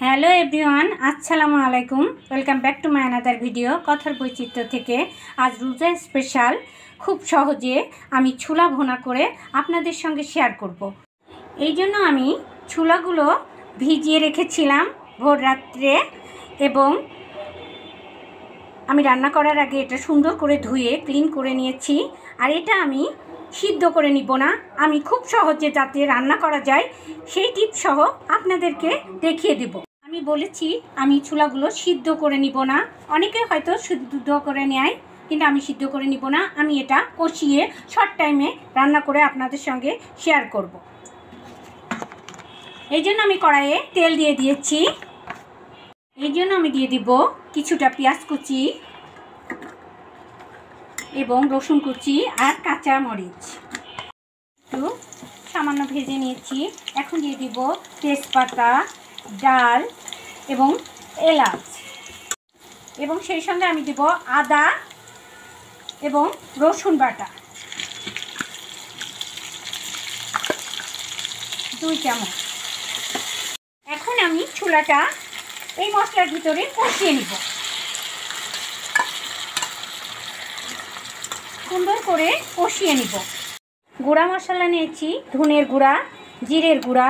Hello everyone, আসসালামু আলাইকুম। Welcome back to my another video কথার বৈচিত্র্য থেকে। আজ রোজা স্পেশাল, খুব সহজে আমি ছোলা ভুনা করে আপনাদের সঙ্গে শেয়ার করব। এই জন্য আমি ছোলাগুলো ভিজিয়ে রেখেছিলাম ভোর রাত্রে, এবং আমি রান্না করার আগে এটা সুন্দর করে ধুয়ে ক্লিন করে নিয়েছি। আর এটা আমি সিদ্ধ করে নিব না, আমি খুব সহজে যাতে রান্না করা যায় সেই টিপস সহ আপনাদেরকে দেখিয়ে দেব। আমি বলেছি আমি ছোলাগুলো সিদ্ধ করে নিব না, অনেকে হয়তো সিদ্ধ করে নেয়, কিন্তু আমি সিদ্ধ করে নিব না। আমি এটা কষিয়ে শর্ট টাইমে রান্না করে আপনাদের সঙ্গে শেয়ার করব। এই জন্য আমি কড়াইয়ে তেল দিয়ে দিয়েছি। এই জন্য আমি দিয়ে দিব কিছুটা পেঁয়াজ কুচি এবং রসুন কুচি আর কাঁচা মরিচ, একটু সামান্য ভেজে নিয়েছি। এখন দিয়ে দিব তেজপাতা, ডাল এবং এলাচ, এবং সেই সঙ্গে আমি দিব আদা এবং রসুন বাটা 2 চামচ। এখন আমি ছোলাটা এই মশলার ভিতরে কষিয়ে নিব, সুন্দর করে কষিয়ে নিব। গুঁড়া মশলা নিয়েছি ধনের গুঁড়া, জিরের গুঁড়া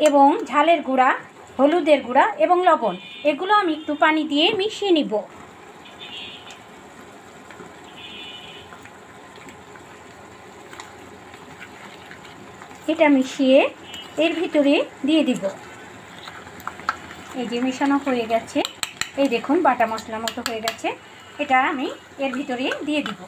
এবং ঝালের গুঁড়া, হলুদের গুঁড়া এবং লবণ। এগুলো আমি একটু পানি দিয়ে মিশিয়ে নিব। এটা মিশিয়ে এর ভিতরে দিয়ে দিব। এই যে মেশানো হয়ে গেছে, এই দেখুন বাটা মশলা মতো হয়ে গেছে। এটা আমি এর ভিতরে দিয়ে দিব।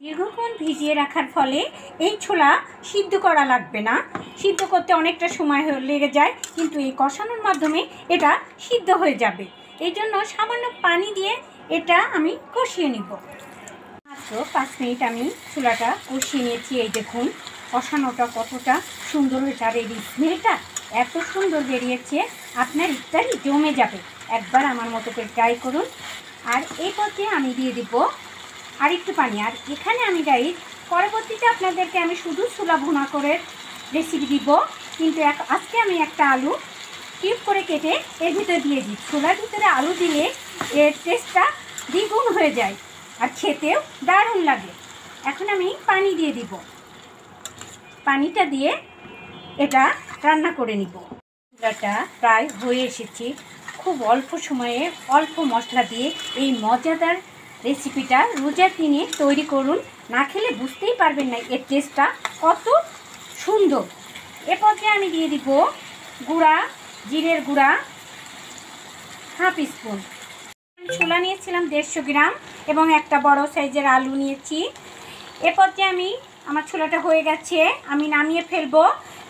দীর্ঘক্ষণ ভিজিয়ে রাখার ফলে এই ছোলা সিদ্ধ করা লাগবে না, সিদ্ধ করতে অনেকটা সময় লেগে যায়, কিন্তু এই কষানোর মাধ্যমে এটা সিদ্ধ হয়ে যাবে। এই জন্য সামান্য পানি দিয়ে এটা আমি কষিয়ে নিব। মাত্র 5 মিনিট আমি ছোলাটা কষিয়ে নিয়েছি। এই দেখুন কষানোটা কতটা সুন্দর হয়েছে, আর এই স্মেলটা এত সুন্দর বেরিয়েছে, আপনার ইফতারি জমে যাবে। একবার আমার মতো করে ট্রাই করুন। আর এই পথে আমি দিয়ে দিব আর একটু পানি। আর এখানে আমি গাইজ পরবর্তীতে আপনাদেরকে আমি শুধু ছোলা ভুনা করে রেসিপি দিব, কিন্তু আজকে আমি একটা আলু কিউব করে কেটে এর ভিতরে দিয়ে দিই। ছোলার ভিতরে আলু দিলে এর টেস্টটা দ্বিগুণ হয়ে যায় আর খেতেও দারুণ লাগে। এখন আমি পানি দিয়ে দিব, পানিটা দিয়ে এটা রান্না করে নিব। ছোলাটা প্রায় হয়ে এসেছে। খুব অল্প সময়ে অল্প মশলা দিয়ে এই মজাদার রেসিপিটা রোজার দিনে তৈরি করুন, না খেলে বুঝতেই পারবেন না এর টেস্টটা কত সুন্দর। এ পর্যায়ে আমি দিয়ে দিব গুঁড়া, জিরের গুঁড়া হাফ স্পুন। ছোলা নিয়েছিলাম 150 গ্রাম এবং একটা বড় সাইজের আলু নিয়েছি। এ পর্যায়ে আমার ছোলাটা হয়ে গেছে, আমি নামিয়ে ফেলবো।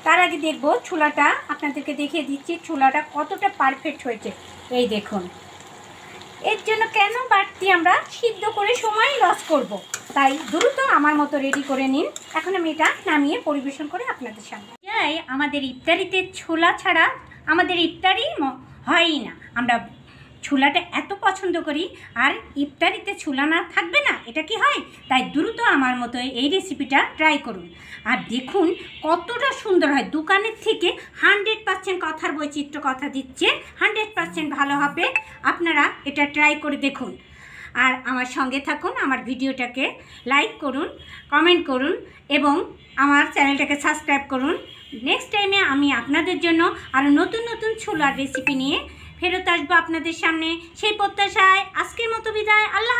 তার আগে দেখব ছোলাটা, আপনাদেরকে দেখিয়ে দিচ্ছি ছোলাটা কতটা পারফেক্ট হয়েছে। এই দেখুন, এর জন্য কেন বাড়তি আমরা সিদ্ধ করে সময় লস করব, তাই দ্রুত আমার মতো রেডি করে নিন। এখন আমি এটা নামিয়ে পরিবেশন করে আপনাদের সামনে যাই। আমাদের ইফতারিতে ছোলা ছাড়া আমাদের ইফতারি হয়ই না। আমরা ছোলাটা এত পছন্দ করি, আর ইফতারিতে ছোলা না থাকবে না, এটা কি হয়? তাই দ্রুত আমার মতো এই রেসিপিটা ট্রাই করুন। আর দেখুন কতটা সুন্দর হয়, দোকানের থেকে 100% কথার বৈচিত্র্য কথা দিচ্ছে, 100% ভালো হবে। আপনারা এটা ট্রাই করে দেখুন আর আমার সঙ্গে থাকুন। আমার ভিডিওটাকে লাইক করুন, কমেন্ট করুন এবং আমার চ্যানেলটাকে সাবস্ক্রাইব করুন। নেক্সট টাইমে আমি আপনাদের জন্য আরও নতুন নতুন ছোলার রেসিপি নিয়ে ফেরত আসবো আপনাদের সামনে। সেই প্রত্যাশায় আজকের মতো বিদায়। আল্লাহ।